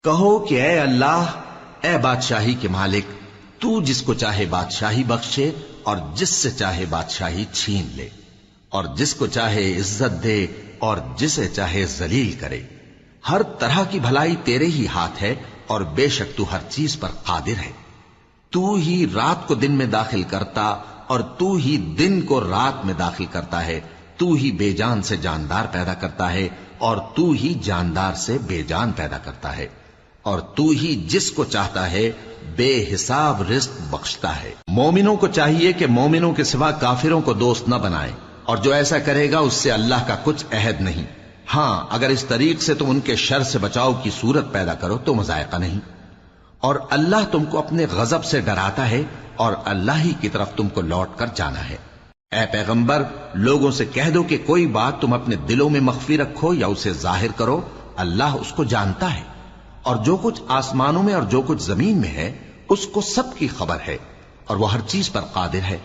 کہو کہ اے اللہ، اے بادشاہی کے مالک، تو جس کو چاہے بادشاہی بخشے اور جس سے چاہے بادشاہی چھین لے، اور جس کو چاہے عزت دے اور جسے چاہے ذلیل کرے۔ ہر طرح کی بھلائی تیرے ہی ہاتھ ہے، اور بے شک تو ہر چیز پر قادر ہے۔ تو ہی رات کو دن میں داخل کرتا اور تو ہی دن کو رات میں داخل کرتا ہے۔ تو ہی بے جان سے جاندار پیدا کرتا ہے اور تو ہی جاندار سے بے جان پیدا کرتا ہے، اور تو ہی جس کو چاہتا ہے بے حساب رزق بخشتا ہے۔ مومنوں کو چاہیے کہ مومنوں کے سوا کافروں کو دوست نہ بنائیں، اور جو ایسا کرے گا اس سے اللہ کا کچھ عہد نہیں۔ ہاں، اگر اس طریق سے تم ان کے شر سے بچاؤ کی صورت پیدا کرو تو مذائقہ نہیں۔ اور اللہ تم کو اپنے غضب سے ڈراتا ہے، اور اللہ ہی کی طرف تم کو لوٹ کر جانا ہے۔ اے پیغمبر، لوگوں سے کہہ دو کہ کوئی بات تم اپنے دلوں میں مخفی رکھو یا اسے ظاہر کرو، اللہ اس کو جانتا ہے، اور جو کچھ آسمانوں میں اور جو کچھ زمین میں ہے اس کو سب کی خبر ہے، اور وہ ہر چیز پر قادر ہے۔